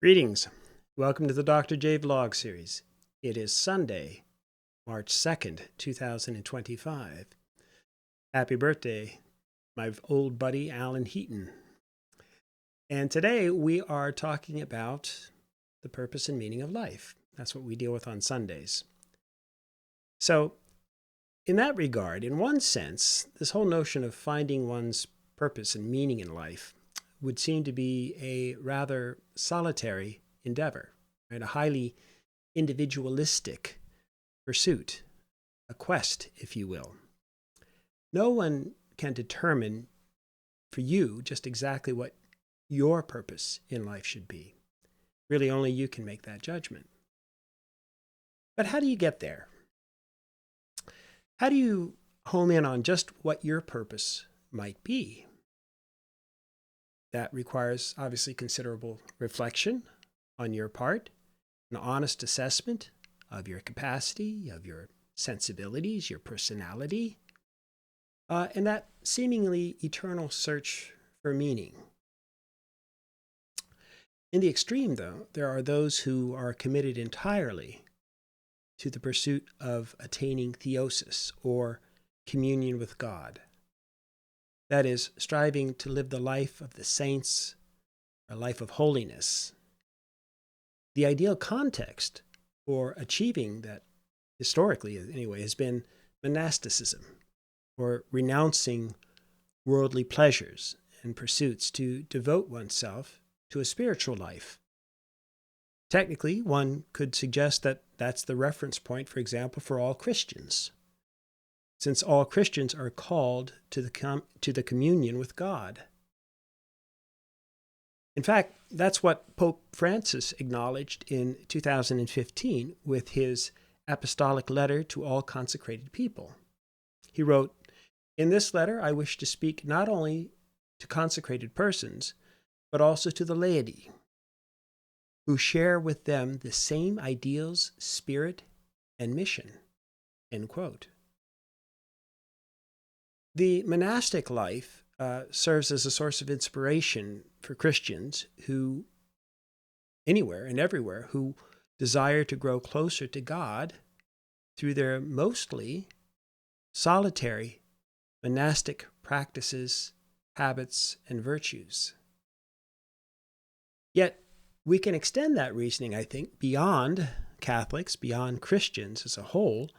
Greetings. Welcome to the Dr. J Vlog series. It is Sunday, March 2nd, 2025. Happy birthday, my old buddy Alan Heaton. And today we are talking about the purpose and meaning of life. That's what we deal with on Sundays. So, in that regard, in one sense, this whole notion of finding one's purpose and meaning in life would seem to be a rather solitary endeavor, right? A highly individualistic pursuit, a quest, if you will. No one can determine for you just exactly what your purpose in life should be. Really, only you can make that judgment. But how do you get there? How do you home in on just what your purpose might be? That requires, obviously, considerable reflection on your part, an honest assessment of your capacity, of your sensibilities, your personality, and that seemingly eternal search for meaning. In the extreme, though, there are those who are committed entirely to the pursuit of attaining theosis, or communion with God. That is, striving to live the life of the saints, a life of holiness. The ideal context for achieving that, historically anyway, has been monasticism, or renouncing worldly pleasures and pursuits to devote oneself to a spiritual life. Technically, one could suggest that that's the reference point, for example, for all Christians, since all Christians are called to the communion with God. In fact, that's what Pope Francis acknowledged in 2015 with his apostolic letter to all consecrated people. He wrote, "In this letter, I wish to speak not only to consecrated persons, but also to the laity, who share with them the same ideals, spirit, and mission." End quote. The monastic life serves as a source of inspiration for Christians who, anywhere and everywhere, who desire to grow closer to God through their mostly solitary monastic practices, habits, and virtues. Yet, we can extend that reasoning, I think, beyond Catholics, beyond Christians as a whole,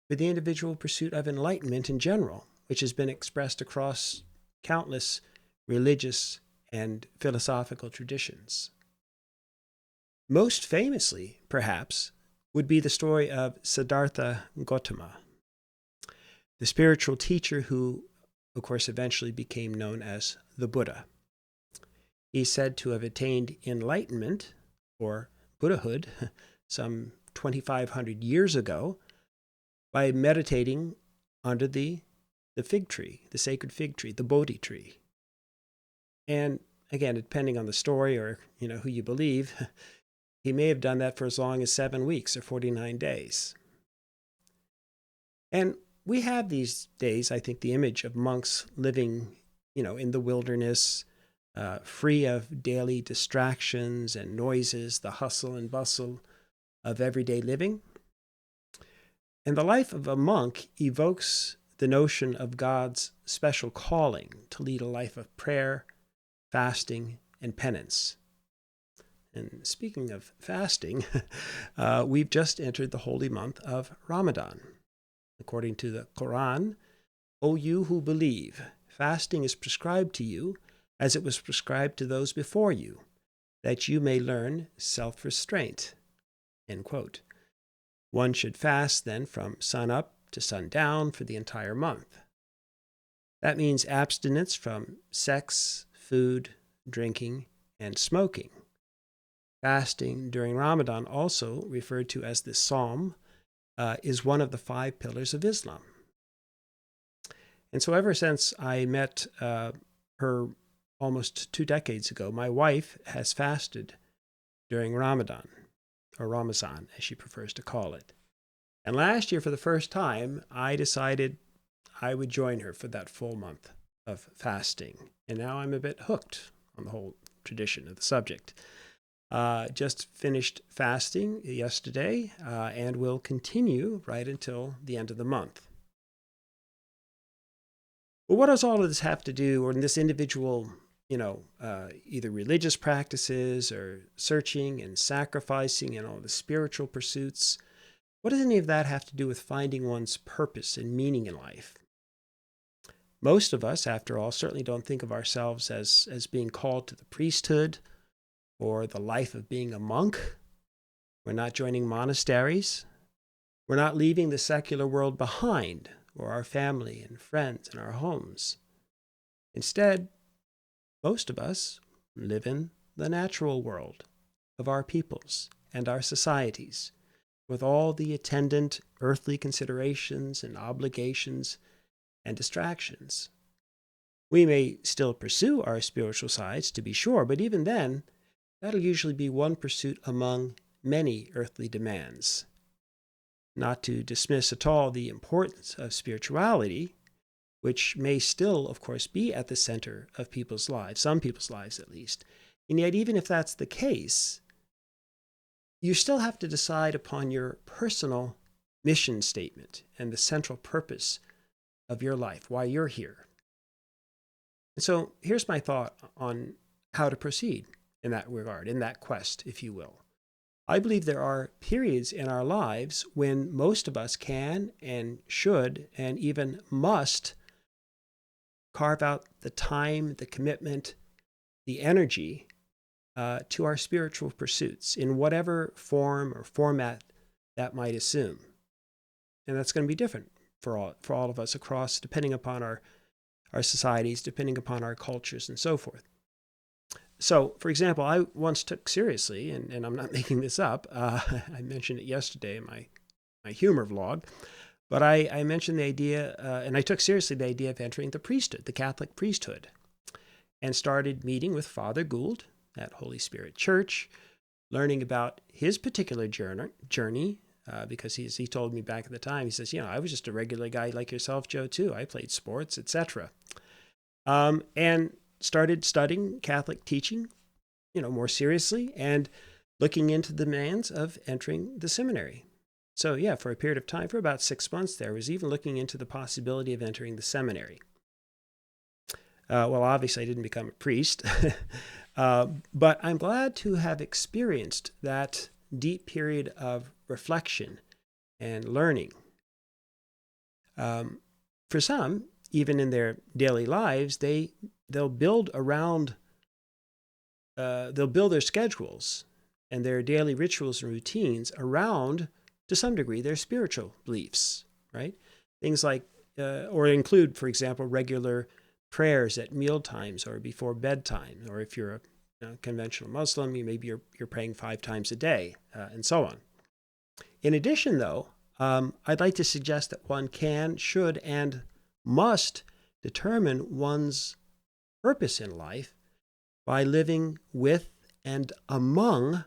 for the individual pursuit of enlightenment in general, which has been expressed across countless religious and philosophical traditions. Most famously, perhaps, would be the story of Siddhartha Gautama, the spiritual teacher who, of course, eventually became known as the Buddha. He's said to have attained enlightenment, or Buddhahood, some 2,500 years ago by meditating under the fig tree, the sacred fig tree, the Bodhi tree. And again, depending on the story or who you believe, he may have done that for as long as 7 weeks or 49 days. And we have these days, I think, the image of monks living, in the wilderness, free of daily distractions and noises, the hustle and bustle of everyday living. And the life of a monk evokes the notion of God's special calling to lead a life of prayer, fasting, and penance. And speaking of fasting, we've just entered the holy month of Ramadan. According to the Quran, "O you who believe, fasting is prescribed to you as it was prescribed to those before you, that you may learn self-restraint." End quote. One should fast then from sun up to sundown for the entire month. That means abstinence from sex, food, drinking, and smoking. Fasting during Ramadan, also referred to as the Psalm, is one of the 5 pillars of Islam. And so ever since I met her almost 2 decades ago, my wife has fasted during Ramadan, or Ramazan, as she prefers to call it. And last year, for the first time, I decided I would join her for that full month of fasting. And now I'm a bit hooked on the whole tradition of the subject. Just finished fasting yesterday and will continue right until the end of the month. But what does all of this have to do, or in this individual, either religious practices or searching and sacrificing and all the spiritual pursuits, what does any of that have to do with finding one's purpose and meaning in life? Most of us, after all, certainly don't think of ourselves as being called to the priesthood or the life of being a monk. We're not joining monasteries. We're not leaving the secular world behind, or our family and friends and our homes. Instead, most of us live in the natural world of our peoples and our societies, with all the attendant earthly considerations and obligations and distractions. We may still pursue our spiritual sides, to be sure, but even then, that'll usually be one pursuit among many earthly demands. Not to dismiss at all the importance of spirituality, which may still, of course, be at the center of people's lives, some people's lives at least. And yet, even if that's the case, you still have to decide upon your personal mission statement and the central purpose of your life, why you're here. And so here's my thought on how to proceed in that regard, in that quest, if you will. I believe there are periods in our lives when most of us can and should and even must carve out the time, the commitment, the energy to our spiritual pursuits in whatever form or format that might assume. And that's going to be different for all of us across, depending upon our societies, depending upon our cultures, and so forth. So, for example, I once took seriously, and I'm not making this up, I mentioned it yesterday in my humor vlog, but I mentioned the idea, and I took seriously the idea of entering the priesthood, the Catholic priesthood, and started meeting with Father Gould at Holy Spirit Church, learning about his particular journey, because he told me back at the time, he says, I was just a regular guy like yourself, Joe, too. I played sports, etc. And started studying Catholic teaching, more seriously, and looking into the demands of entering the seminary. So yeah, for a period of time, for about 6 months there, I was even looking into the possibility of entering the seminary. Well, obviously I didn't become a priest, but I'm glad to have experienced that deep period of reflection and learning. For some, even in their daily lives, they'll build their schedules and their daily rituals and routines around, to some degree, their spiritual beliefs, right? Things like, or include, for example, regular prayers at meal times or before bedtime, or if you're a conventional Muslim, maybe you're praying 5 times a day, and so on. In addition, though, I'd like to suggest that one can, should, and must determine one's purpose in life by living with and among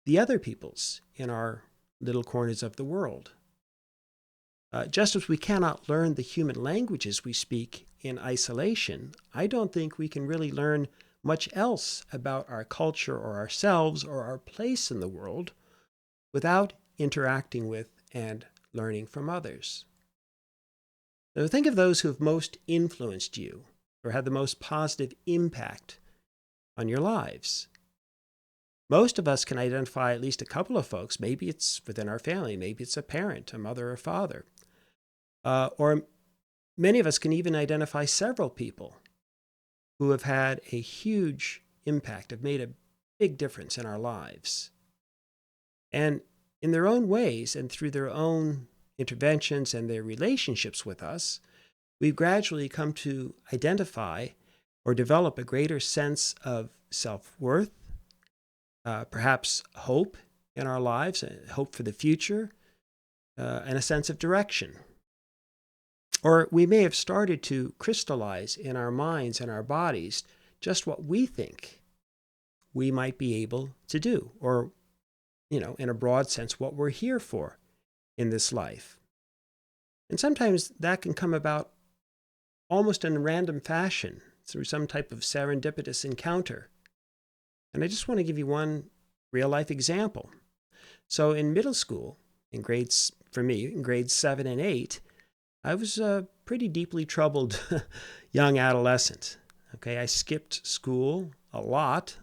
the other peoples in our little corners of the world. Just as we cannot learn the human languages we speak in isolation, I don't think we can really learn much else about our culture or ourselves or our place in the world without interacting with and learning from others. Now, think of those who have most influenced you or had the most positive impact on your lives. Most of us can identify at least a couple of folks. Maybe it's within our family. Maybe it's a parent, a mother or father. Or many of us can even identify several people who have had a huge impact, have made a big difference in our lives. And in their own ways and through their own interventions and their relationships with us, we've gradually come to identify or develop a greater sense of self-worth, perhaps hope in our lives, hope for the future, and a sense of direction. Or we may have started to crystallize in our minds and our bodies just what we think we might be able to do, or, in a broad sense, what we're here for in this life. And sometimes that can come about almost in random fashion through some type of serendipitous encounter. And I just want to give you one real life example. So in middle school, for me, in grades 7 and 8, I was a pretty deeply troubled young adolescent. Okay, I skipped school a lot,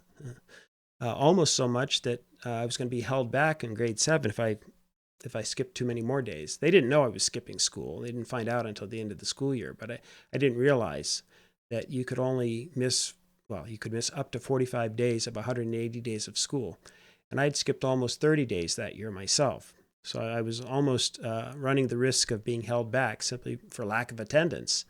almost so much that I was going to be held back in grade 7 if I skipped too many more days. They didn't know I was skipping school. They didn't find out until the end of the school year, but I didn't realize that you could only miss, well, you could miss up to 45 days of 180 days of school. And I'd skipped almost 30 days that year myself. So I was almost running the risk of being held back simply for lack of attendance.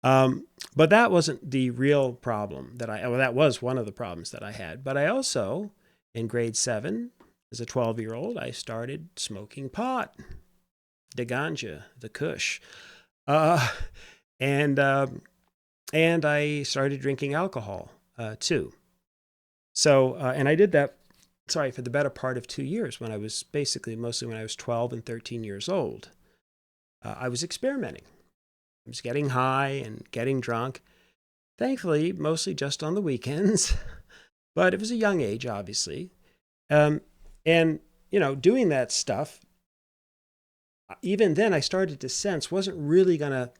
But that wasn't the real problem that was one of the problems that I had. But I also, in grade 7, as a 12-year-old, I started smoking pot, the ganja, the kush. Uh, and I started drinking alcohol too. So, and I did that, for the better part of 2 years mostly when I was 12 and 13 years old. I was experimenting. I was getting high and getting drunk, thankfully, mostly just on the weekends, but it was a young age, obviously. And, doing that stuff, even then I started to sense wasn't really going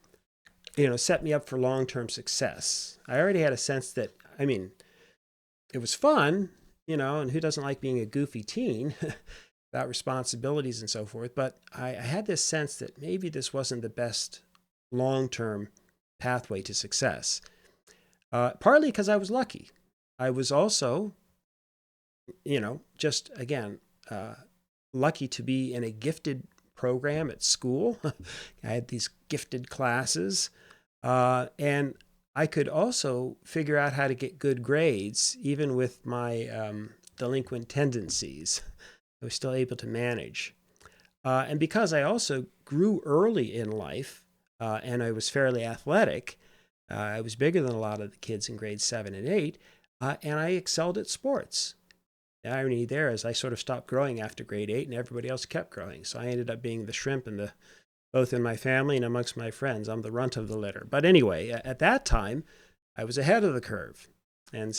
to, set me up for long-term success. I already had a sense that, it was fun, and who doesn't like being a goofy teen without responsibilities and so forth. But I had this sense that maybe this wasn't the best long-term pathway to success. Partly because I was lucky. I was also, just again, lucky to be in a gifted program at school. I had these gifted classes, and I could also figure out how to get good grades, even with my delinquent tendencies. I was still able to manage. And because I also grew early in life, and I was fairly athletic, I was bigger than a lot of the kids in grades 7 and 8, and I excelled at sports. The irony there is I sort of stopped growing after grade 8, and everybody else kept growing. So I ended up being the shrimp both in my family and amongst my friends. I'm the runt of the litter. But anyway, at that time, I was ahead of the curve. And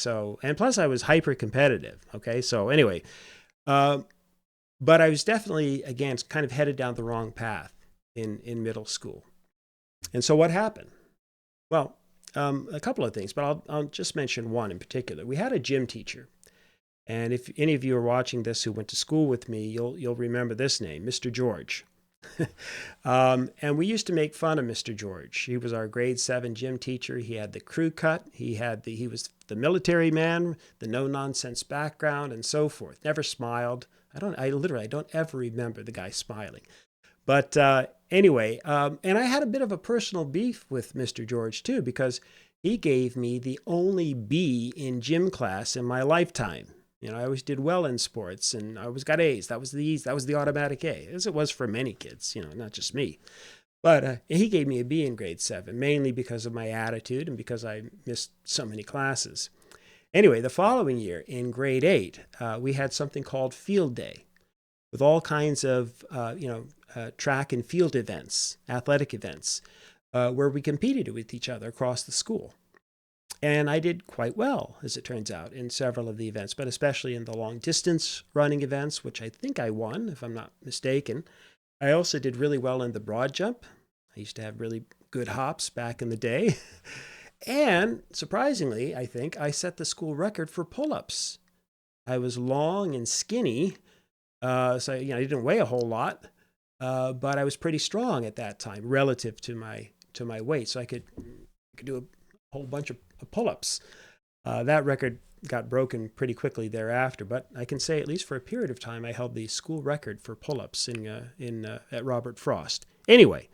plus I was hyper competitive. Okay. So anyway, but I was definitely, again, kind of headed down the wrong path in middle school. And so what happened? Well, a couple of things, but I'll just mention one in particular. We had a gym teacher. And if any of you are watching this who went to school with me, you'll remember this name, Mr. George. And we used to make fun of Mr. George. He was our grade 7 gym teacher. He had the crew cut. He was the military man, the no nonsense background, and so forth. Never smiled. I don't ever remember the guy smiling. But anyway, and I had a bit of a personal beef with Mr. George too, because he gave me the only B in gym class in my lifetime. I always did well in sports, and I always got A's. That was the automatic A, as it was for many kids, not just me. But he gave me a B in grade 7, mainly because of my attitude and because I missed so many classes. Anyway, the following year, in grade 8, we had something called field day, with all kinds of, track and field events, athletic events, where we competed with each other across the school. And I did quite well, as it turns out, in several of the events, but especially in the long distance running events, which I think I won, if I'm not mistaken. I also did really well in the broad jump. I used to have really good hops back in the day. And surprisingly, I think I set the school record for pull-ups. I was long and skinny, so I didn't weigh a whole lot, but I was pretty strong at that time relative to my weight, so I could do a whole bunch of pull-ups. That record got broken pretty quickly thereafter, but I can say at least for a period of time I held the school record for pull-ups at Robert Frost. Anyway,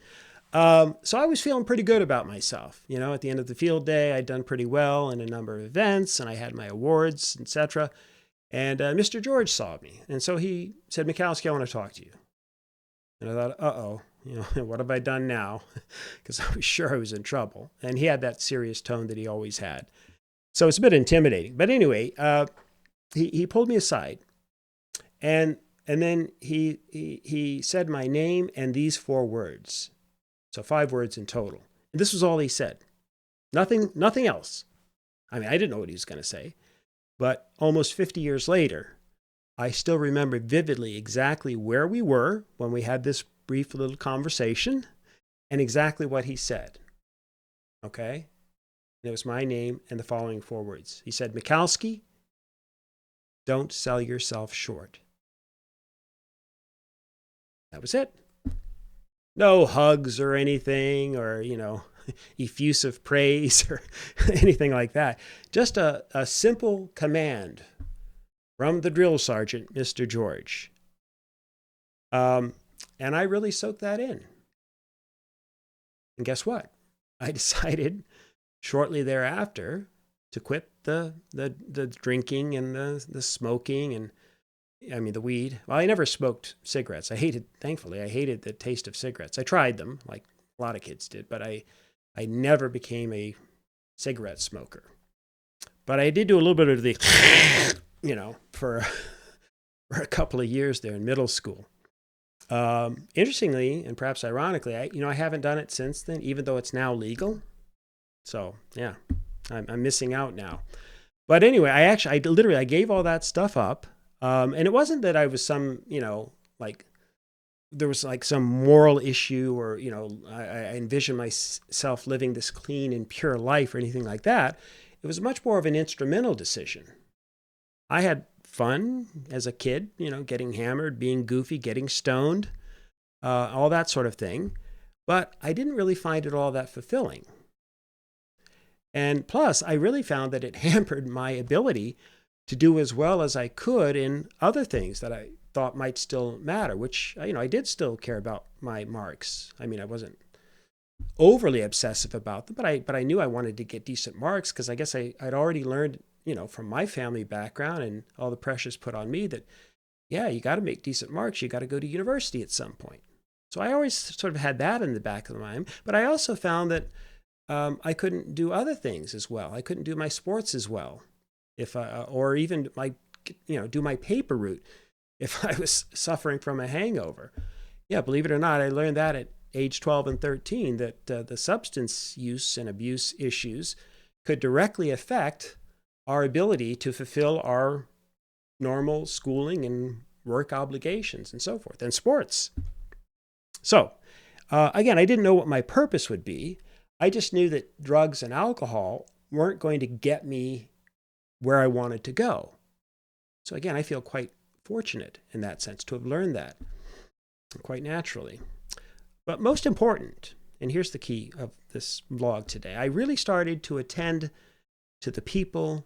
so I was feeling pretty good about myself. At the end of the field day, I'd done pretty well in a number of events, and I had my awards, etc. And Mr. George saw me, and so he said, "Mikowski, I want to talk to you." And I thought, uh-oh, what have I done now? Because I was sure I was in trouble. And he had that serious tone that he always had. So it's a bit intimidating. But anyway, he pulled me aside. And then he said my name and these 4 words. So 5 words in total. And this was all he said. Nothing else. I didn't know what he was going to say. But almost 50 years later, I still remember vividly exactly where we were when we had this brief little conversation and exactly what he said. Okay? And it was my name and the following 4 words. He said, "Mikowski, don't sell yourself short." That was it. No hugs or anything, or, effusive praise or anything like that. Just a simple command from the drill sergeant, Mr. George. And I really soaked that in. And guess what? I decided shortly thereafter to quit the drinking and the smoking and, the weed. Well, I never smoked cigarettes. Thankfully, I hated the taste of cigarettes. I tried them like a lot of kids did, but I never became a cigarette smoker. But I did do a little bit of the, for a couple of years there in middle school. Interestingly, and perhaps ironically, I haven't done it since then, even though it's now legal. So yeah, I'm missing out now. But anyway, I gave all that stuff up. And it wasn't that I was some, there was like some moral issue or, I envisioned myself living this clean and pure life or anything like that. It was much more of an instrumental decision. I had fun as a kid, getting hammered, being goofy, getting stoned, all that sort of thing. But I didn't really find it all that fulfilling. And plus, I really found that it hampered my ability to do as well as I could in other things that I thought might still matter, which, I did still care about my marks. I wasn't overly obsessive about them, but I knew I wanted to get decent marks because I guess I'd already learned, from my family background and all the pressures put on me that, yeah, you got to make decent marks. You got to go to university at some point. So I always sort of had that in the back of my mind, but I also found that I couldn't do other things as well. I couldn't do my sports as well, or even do my paper route if I was suffering from a hangover. Yeah, believe it or not, I learned that at age 12 and 13 that the substance use and abuse issues could directly affect our ability to fulfill our normal schooling and work obligations and so forth, and sports. So, again, I didn't know what my purpose would be. I just knew that drugs and alcohol weren't going to get me where I wanted to go. So again, I feel quite fortunate in that sense to have learned that quite naturally. But most important, and here's the key of this vlog today, I really started to attend to the people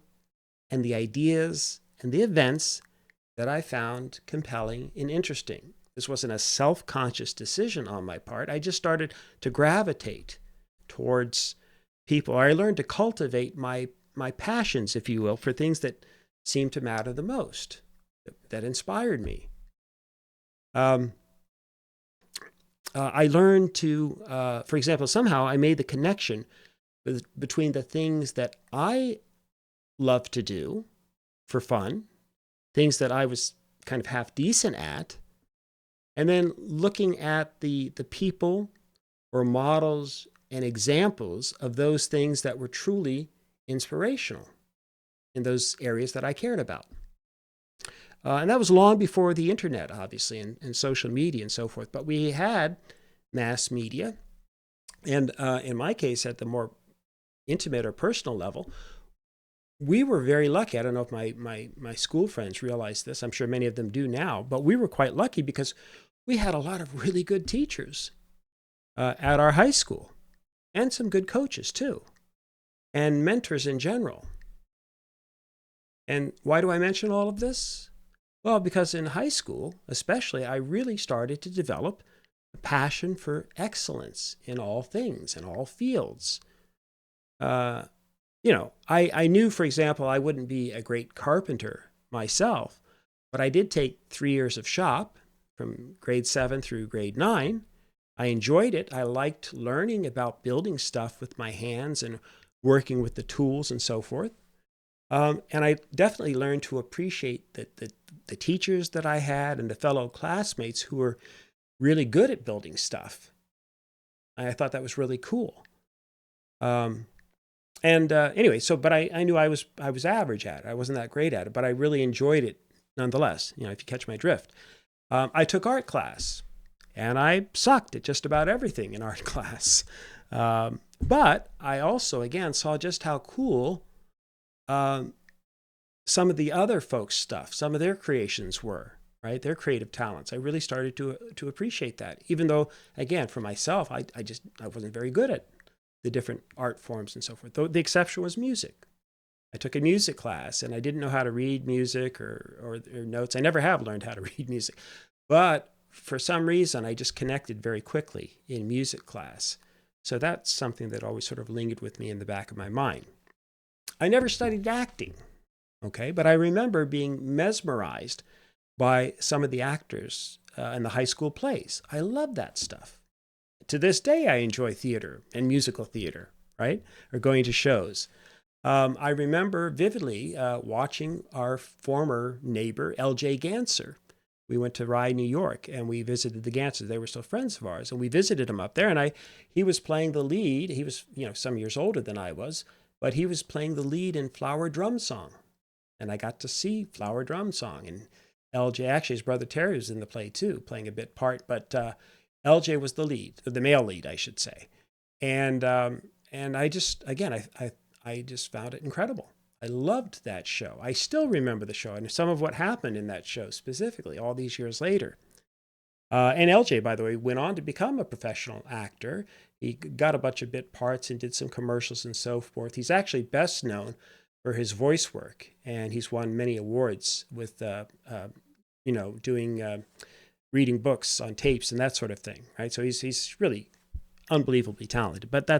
and the ideas and the events that I found compelling and interesting. This wasn't a self-conscious decision on my part. I just started to gravitate towards people. I learned to cultivate my passions, if you will, for things that seemed to matter the most, that inspired me. I learned to, for example, somehow I made the connection between the things that I love to do for fun, things that I was kind of half decent at, and then looking at the people or models and examples of those things that were truly inspirational in those areas that I cared about. And that was long before the internet, obviously, and social media and so forth. But we had mass media. And in my case, at the more intimate or personal level, we were very lucky. I don't know if my school friends realize this. I'm sure many of them do now. But we were quite lucky because we had a lot of really good teachers at our high school, and some good coaches too, and mentors in general. And why do I mention all of this? Well, because in high school, especially, I really started to develop a passion for excellence in all things, in all fields. I knew, for example, I wouldn't be a great carpenter myself, but I did take 3 years of shop from grade 7 through grade 9. I enjoyed it. I liked learning about building stuff with my hands and working with the tools and so forth. And I definitely learned to appreciate the teachers that I had and the fellow classmates who were really good at building stuff. I thought that was really cool. And anyway, but I knew I was average at it. I wasn't that great at it, but I really enjoyed it nonetheless. If you catch my drift. I took art class, and I sucked at just about everything in art class. But I also, again, saw just how cool some of the other folks' stuff, some of their creations were, right? Their creative talents. I really started to appreciate that, even though, again, for myself, I wasn't very good at the different art forms and so forth. Though the exception was music. I took a music class, and I didn't know how to read music or notes. I never have learned how to read music. But for some reason, I just connected very quickly in music class. So that's something that always sort of lingered with me in the back of my mind. I never studied acting, okay? But I remember being mesmerized by some of the actors in the high school plays. I love that stuff. To this day, I enjoy theater and musical theater, right? Or going to shows. I remember vividly watching our former neighbor, L.J. Ganser. We went to Rye, New York, and we visited the Gansers. They were still friends of ours, and we visited him up there. And he was playing the lead. He was, some years older than I was, but he was playing the lead in Flower Drum Song. And I got to see Flower Drum Song. And L.J., actually, his brother Terry was in the play too, playing a bit part. But L.J. was the lead, the male lead, I should say. And I just, again, I just found it incredible. I loved that show. I still remember the show and some of what happened in that show specifically all these years later. And LJ, by the way, went on to become a professional actor. He got a bunch of bit parts and did some commercials and so forth. He's actually best known for his voice work, and he's won many awards with, doing reading books on tapes and that sort of thing, right? So he's really unbelievably talented. But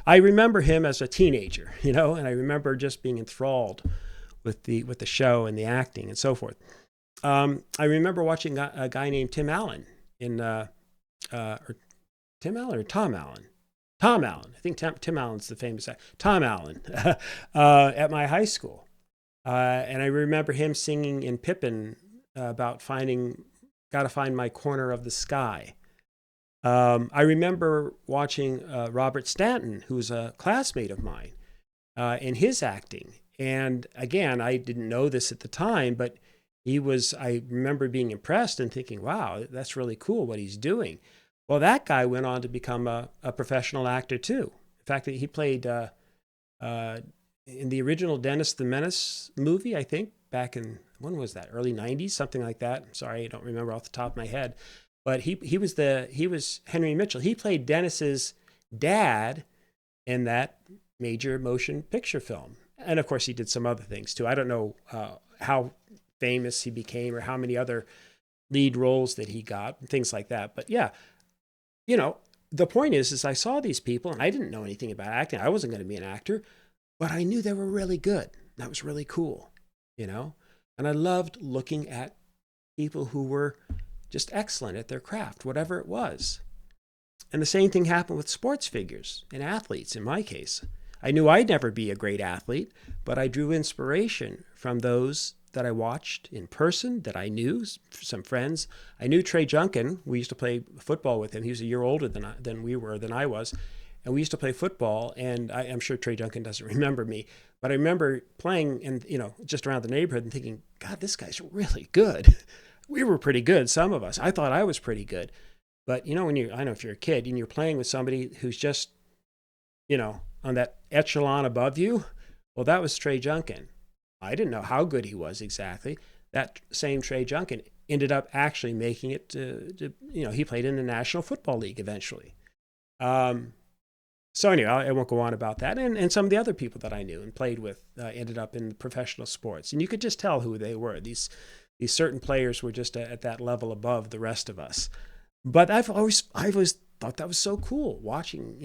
I remember him as a teenager, and I remember just being enthralled with the show and the acting and so forth. I remember watching a guy named Tim Allen or Tim Allen or Tom Allen. Tom Allen. I think Tim Allen's the famous actor. Tom Allen at my high school. And I remember him singing in Pippin about gotta find my corner of the sky. I remember watching Robert Stanton, who's a classmate of mine, in his acting. And again, I didn't know this at the time, but I remember being impressed and thinking, wow, that's really cool what he's doing. Well, that guy went on to become a professional actor too. In fact, he played in the original Dennis the Menace movie, I think, back in, when was that? Early 90s, something like that. I'm sorry, I don't remember off the top of my head. But he was Henry Mitchell. He played Dennis's dad in that major motion picture film. And of course, he did some other things too. I don't know how famous he became or how many other lead roles that he got, things like that. But yeah, the point is I saw these people and I didn't know anything about acting. I wasn't going to be an actor, but I knew they were really good. That was really cool, And I loved looking at people who were just excellent at their craft, whatever it was. And the same thing happened with sports figures and athletes in my case. I knew I'd never be a great athlete, but I drew inspiration from those that I watched in person, that I knew, some friends. I knew Trey Junkin. We used to play football with him. He was a year older than I was. And we used to play football, and I'm sure Trey Junkin doesn't remember me, but I remember playing in, just around the neighborhood and thinking, God, this guy's really good. We were pretty good, some of us. I thought I was pretty good. But, I don't know if you're a kid and you're playing with somebody who's just, on that echelon above you, well, that was Trey Junkin. I didn't know how good he was exactly. That same Trey Junkin ended up actually making it to he played in the National Football League eventually. So anyway, I won't go on about that. And some of the other people that I knew and played with ended up in professional sports. And you could just tell who they were. These certain players were just at that level above the rest of us. But I always thought that was so cool, watching,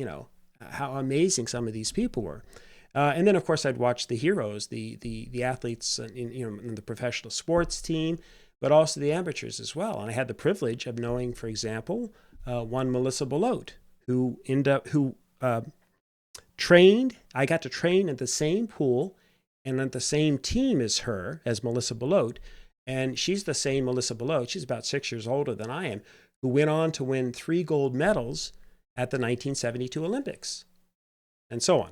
how amazing some of these people were. And then, of course, I'd watch the heroes, the athletes in the professional sports team, but also the amateurs as well. And I had the privilege of knowing, for example, one Melissa Belote, who trained. I got to train at the same pool and at the same team as Melissa Belote. And she's the same Melissa Belote. She's about 6 years older than I am, who went on to win 3 gold medals at the 1972 Olympics, and so on.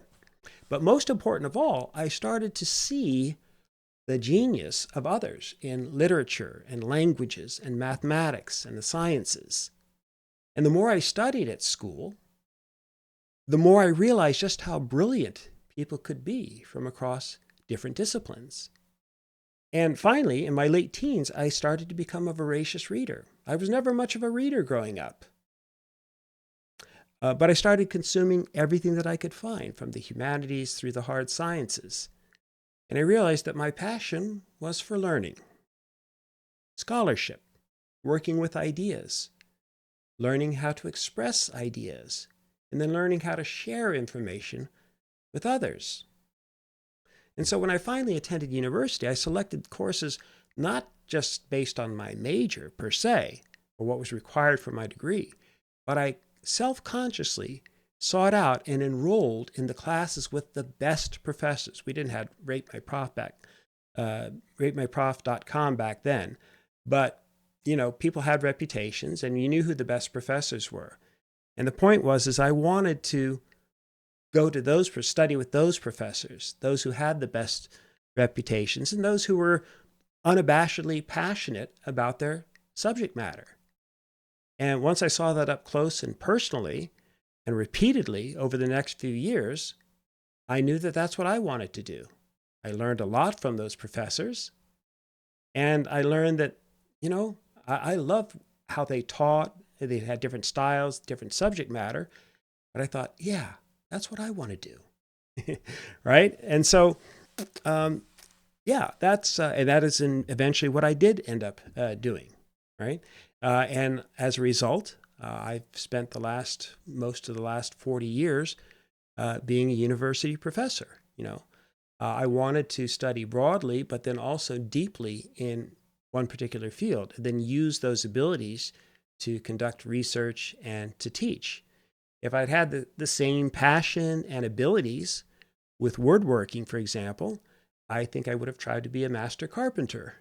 But most important of all, I started to see the genius of others in literature and languages and mathematics and the sciences. And the more I studied at school, the more I realized just how brilliant people could be from across different disciplines. And finally, in my late teens, I started to become a voracious reader. I was never much of a reader growing up, but I started consuming everything that I could find, from the humanities through the hard sciences. And I realized that my passion was for learning, scholarship, working with ideas, learning how to express ideas, and then learning how to share information with others. And so when I finally attended university, I selected courses not just based on my major per se, or what was required for my degree, but I self-consciously sought out and enrolled in the classes with the best professors. We didn't have ratemyprof.com back then, but people had reputations, and you knew who the best professors were. And the point was I wanted to go to study with those professors, those who had the best reputations and those who were unabashedly passionate about their subject matter. And once I saw that up close and personally and repeatedly over the next few years, I knew that that's what I wanted to do. I learned a lot from those professors, and I learned that, I loved how they taught. They had different styles, different subject matter, but I thought, yeah, that's what I want to do. Right? And so, and that is eventually what I did end up doing. Right? And as a result, I've spent most of the last 40 years being a university professor. I wanted to study broadly, but then also deeply in one particular field, and then use those abilities to conduct research and to teach. If I'd had the same passion and abilities with woodworking, for example, I think I would have tried to be a master carpenter.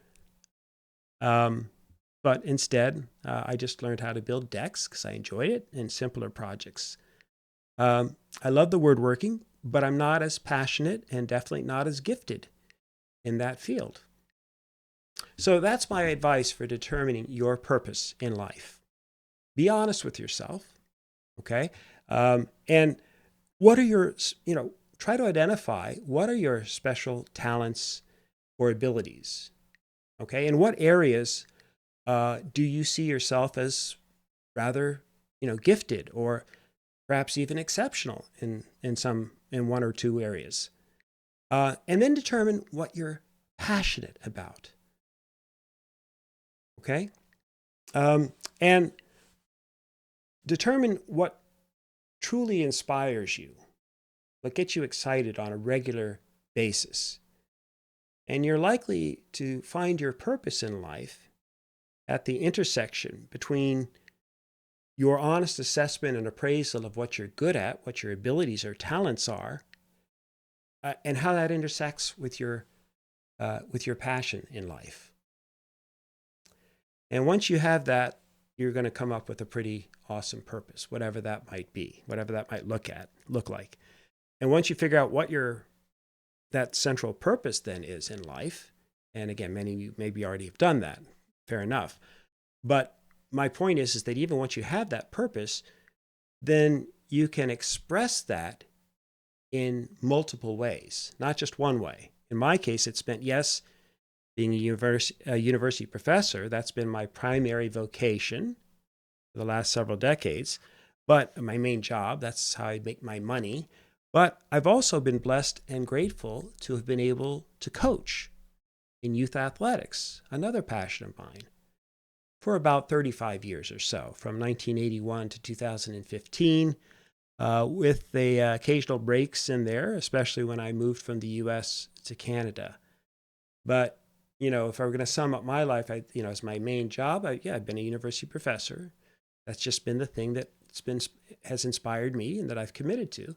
But instead, I just learned how to build decks because I enjoyed it, and simpler projects. I love the woodworking, but I'm not as passionate and definitely not as gifted in that field. So that's my advice for determining your purpose in life. Be honest with yourself, okay? And what are your, try to identify what are your special talents or abilities, okay? In what areas do you see yourself as rather, gifted or perhaps even exceptional in one or two areas? And then determine what you're passionate about. Okay? And determine what truly inspires you, what gets you excited on a regular basis. And you're likely to find your purpose in life at the intersection between your honest assessment and appraisal of what you're good at, what your abilities or talents are, and how that intersects with your passion in life. And once you have that, you're going to come up with a pretty awesome purpose, whatever that might be, whatever that might look like. And once you figure out what that central purpose then is in life, and again, many of you maybe already have done that, fair enough. But my point is that even once you have that purpose, then you can express that in multiple ways, not just one way. In my case, it's meant, yes, being a university professor, that's been my primary vocation for the last several decades, but my main job, that's how I make my money. But I've also been blessed and grateful to have been able to coach in youth athletics, another passion of mine, for about 35 years or so, from 1981 to 2015, with the occasional breaks in there, especially when I moved from the U.S. to Canada. But if I were going to sum up my life, as my main job, I've been a university professor. That's just been the thing that has inspired me and that I've committed to.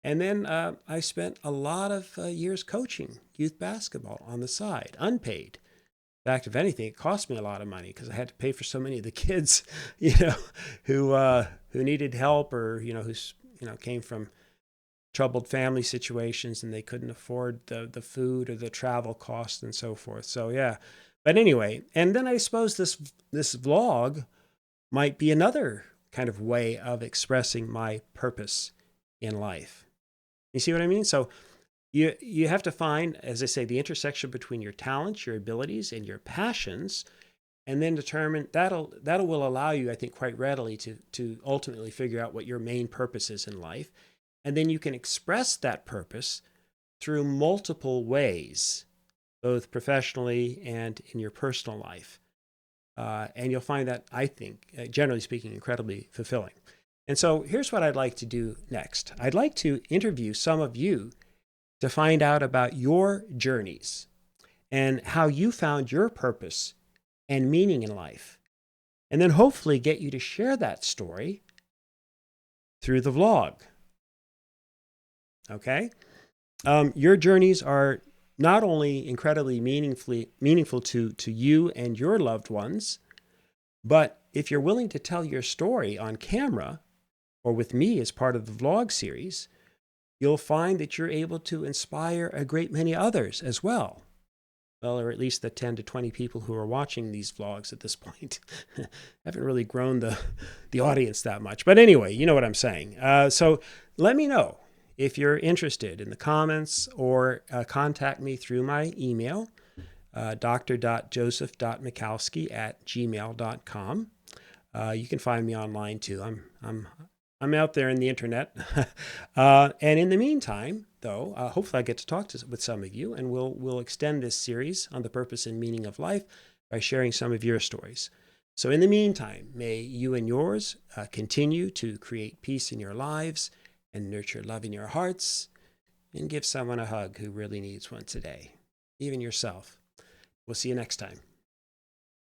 And then I spent a lot of years coaching youth basketball on the side, unpaid. In fact, if anything, it cost me a lot of money because I had to pay for so many of the kids, who needed help or who came from troubled family situations and they couldn't afford the food or the travel costs and so forth. So yeah. But anyway, and then I suppose this vlog might be another kind of way of expressing my purpose in life. You see what I mean? So you have to find, as I say, the intersection between your talents, your abilities, and your passions, and then determine that will allow you, I think, quite readily to ultimately figure out what your main purpose is in life. And then you can express that purpose through multiple ways, both professionally and in your personal life. And you'll find that, I think, generally speaking, incredibly fulfilling. And so here's what I'd like to do next. I'd like to interview some of you to find out about your journeys and how you found your purpose and meaning in life. And then hopefully get you to share that story through the vlog. Okay? Your journeys are not only incredibly meaningful to you and your loved ones, but if you're willing to tell your story on camera or with me as part of the vlog series, you'll find that you're able to inspire a great many others as well. Well, or at least the 10 to 20 people who are watching these vlogs at this point. Haven't really grown the audience that much. But anyway, you know what I'm saying. So let me know if you're interested in the comments, or contact me through my email, dr.joseph.mikowski@gmail.com. You can find me online too. I'm out there in the internet. And in the meantime, though, hopefully I get to talk with some of you, and we'll extend this series on the purpose and meaning of life by sharing some of your stories. So in the meantime, may you and yours continue to create peace in your lives and nurture love in your hearts, and give someone a hug who really needs one today, even yourself. We'll see you next time.